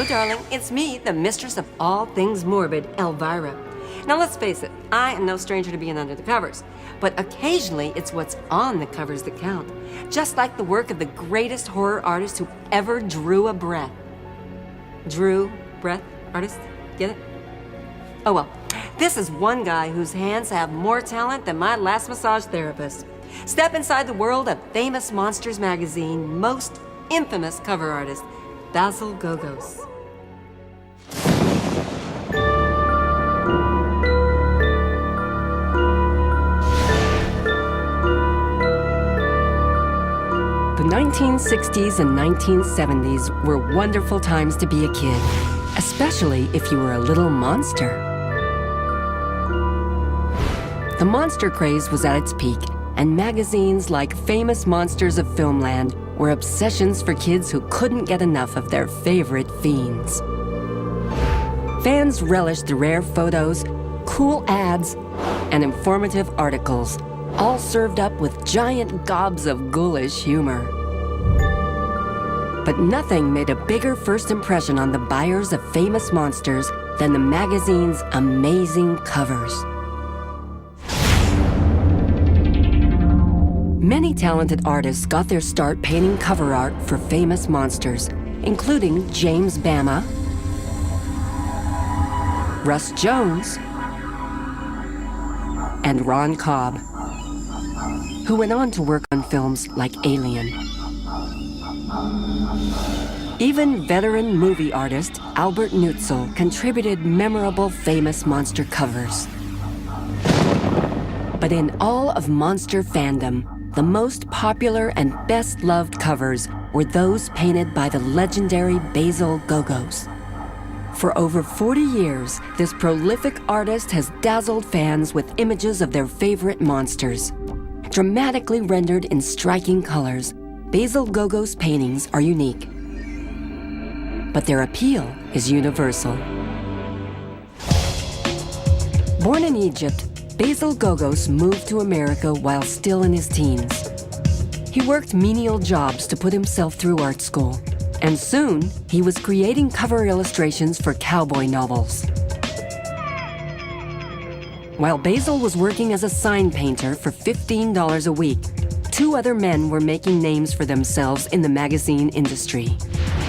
Hello, darling. It's me, the mistress of all things morbid, Elvira. Now, let's face it, I am no stranger to being under the covers. But occasionally, it's what's on the covers that count. Just like the work of the greatest horror artist who ever drew a breath. Breath artist? Get it? Oh, well, this is one guy whose hands have more talent than my last massage therapist. Step inside the world of Famous Monsters magazine, most infamous cover artist, Basil Gogos. The 1960s and 1970s were wonderful times to be a kid, especially if you were a little monster. The monster craze was at its peak, and magazines like Famous Monsters of Filmland were obsessions for kids who couldn't get enough of their favorite fiends. Fans relished the rare photos, cool ads, and informative articles, all served up with giant gobs of ghoulish humor. But nothing made a bigger first impression on the buyers of Famous Monsters than the magazine's amazing covers. Many talented artists got their start painting cover art for Famous Monsters, including James Bama, Russ Jones, and Ron Cobb, who went on to work on films like Alien. Even veteran movie artist Albert Nutzel contributed memorable Famous Monster covers. But in all of monster fandom, the most popular and best-loved covers were those painted by the legendary Basil Gogos. For over 40 years, this prolific artist has dazzled fans with images of their favorite monsters. Dramatically rendered in striking colors, Basil Gogos paintings are unique. But their appeal is universal. Born in Egypt, Basil Gogos moved to America while still in his teens. He worked menial jobs to put himself through art school, and soon he was creating cover illustrations for cowboy novels. While Basil was working as a sign painter for $15 a week, two other men were making names for themselves in the magazine industry.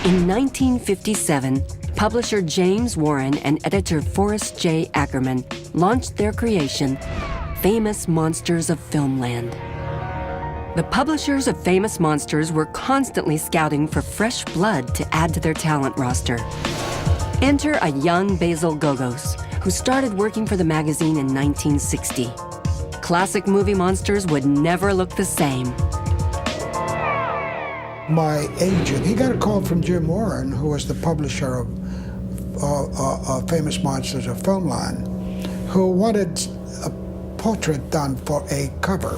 In 1957, publisher James Warren and editor Forrest J. Ackerman launched their creation, Famous Monsters of Filmland. The publishers of Famous Monsters were constantly scouting for fresh blood to add to their talent roster. Enter a young Basil Gogos, who started working for the magazine in 1960. Classic movie monsters would never look the same. My agent, he got a call from Jim Warren, who was the publisher of Famous Monsters of Filmland, who wanted a portrait done for a cover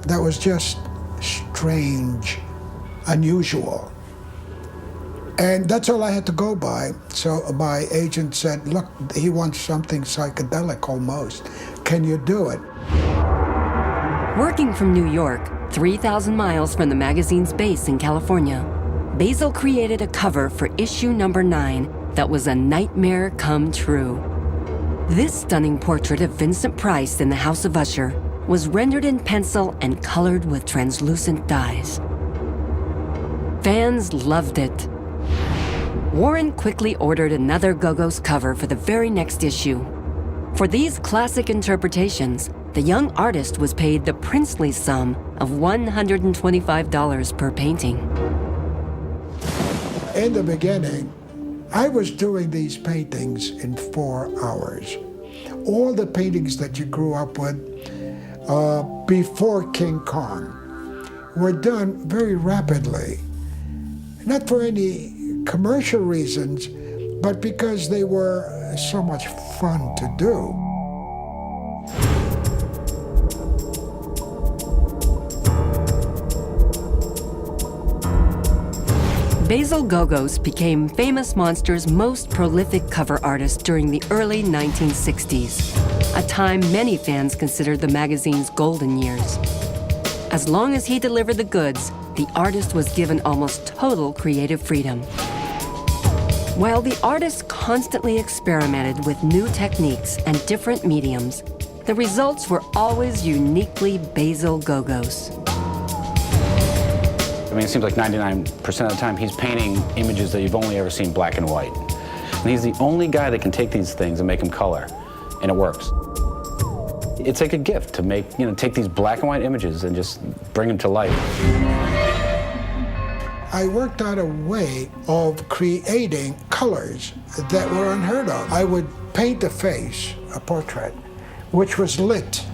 that was just strange, unusual. And that's all I had to go by. So my agent said, look, he wants something psychedelic almost. Can you do it? Working from New York, 3,000 miles from the magazine's base in California, Basil created a cover for issue number 9 that was a nightmare come true. This stunning portrait of Vincent Price in the House of Usher was rendered in pencil and colored with translucent dyes. Fans loved it. Warren quickly ordered another Gogos cover for the very next issue. For these classic interpretations, the young artist was paid the princely sum of $125 per painting. In the beginning, I was doing these paintings in 4 hours. All the paintings that you grew up with before King Kong were done very rapidly. Not for any commercial reasons, but because they were so much fun to do. Basil Gogos became Famous Monsters' most prolific cover artist during the early 1960s, a time many fans considered the magazine's golden years. As long as he delivered the goods, the artist was given almost total creative freedom. While the artists constantly experimented with new techniques and different mediums, the results were always uniquely Basil Gogos. I mean, it seems like 99% of the time he's painting images that you've only ever seen black and white. And he's the only guy that can take these things and make them color, and it works. It's like a gift to make, take these black and white images and just bring them to life. I worked out a way of creating colors that were unheard of. I would paint a face, a portrait, which was lit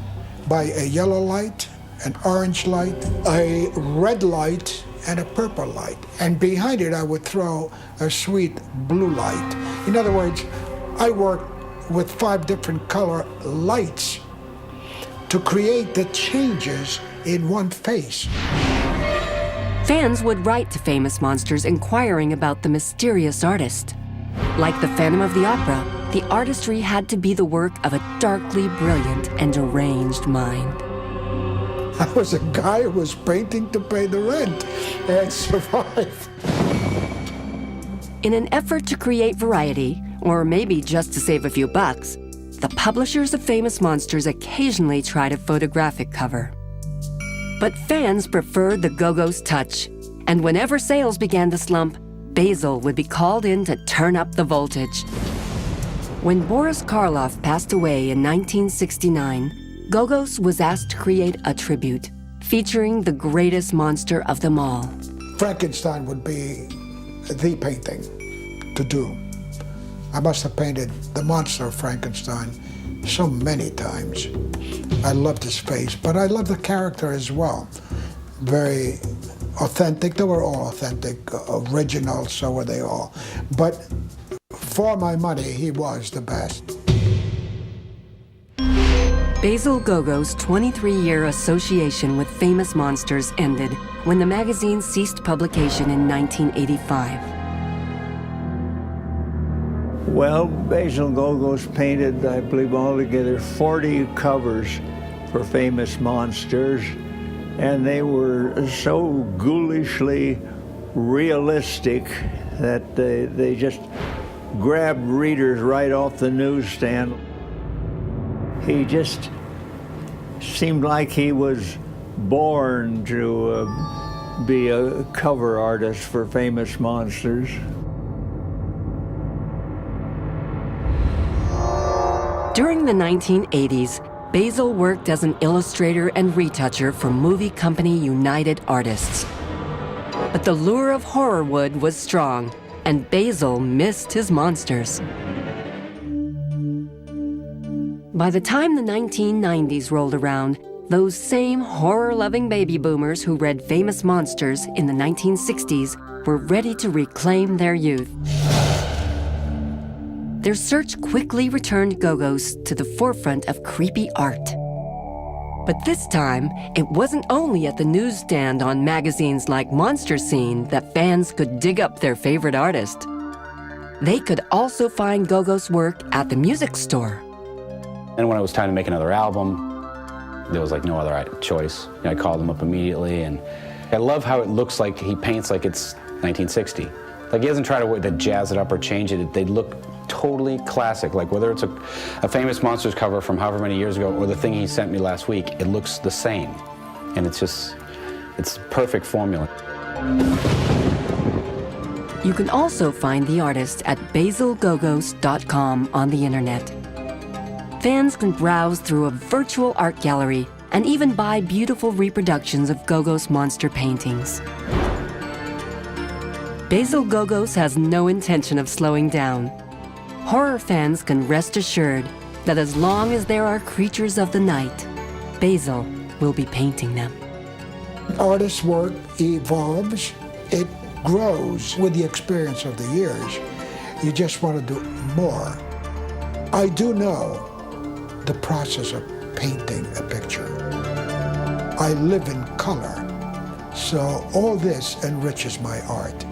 by a yellow light, an orange light, a red light, and a purple light. And behind it, I would throw a sweet blue light. In other words, I worked with 5 different color lights to create the changes in one face. Fans would write to Famous Monsters inquiring about the mysterious artist. Like the Phantom of the Opera, the artistry had to be the work of a darkly brilliant and deranged mind. I was a guy who was painting to pay the rent and survive. In an effort to create variety, or maybe just to save a few bucks, the publishers of Famous Monsters occasionally tried a photographic cover. But fans preferred the Gogos touch, and whenever sales began to slump, Basil would be called in to turn up the voltage. When Boris Karloff passed away in 1969, Gogos was asked to create a tribute featuring the greatest monster of them all. Frankenstein would be the painting to do. I must have painted the monster of Frankenstein so many times. I loved his face, but I loved the character as well. Very authentic. They were all authentic, original, so were they all. But for my money, he was the best. Basil Gogos' 23-year association with Famous Monsters ended when the magazine ceased publication in 1985. Well, Basil Gogos painted, I believe, altogether 40 covers for Famous Monsters, and they were so ghoulishly realistic that they just grabbed readers right off the newsstand. He just seemed like he was born to be a cover artist for Famous Monsters. During the 1980s, Basil worked as an illustrator and retoucher for movie company United Artists. But the lure of Horrorwood was strong, and Basil missed his monsters. By the time the 1990s rolled around, those same horror-loving baby boomers who read Famous Monsters in the 1960s were ready to reclaim their youth. Their search quickly returned Gogos to the forefront of creepy art. But this time, it wasn't only at the newsstand on magazines like Monster Scene that fans could dig up their favorite artist. They could also find Gogos' work at the music store. And when it was time to make another album, there was like no other choice. I called him up immediately, and I love how it looks like he paints like it's 1960. Like he doesn't try to jazz it up or change it. They look totally classic. Like whether it's a Famous Monsters cover from however many years ago or the thing he sent me last week, it looks the same. And it's perfect formula. You can also find the artist at basilgogos.com on the internet. Fans can browse through a virtual art gallery and even buy beautiful reproductions of Gogos' monster paintings. Basil Gogos has no intention of slowing down. Horror fans can rest assured that as long as there are creatures of the night, Basil will be painting them. Artist's work evolves, it grows with the experience of the years. You just want to do more. I do know the process of painting a picture. I live in color, so all this enriches my art.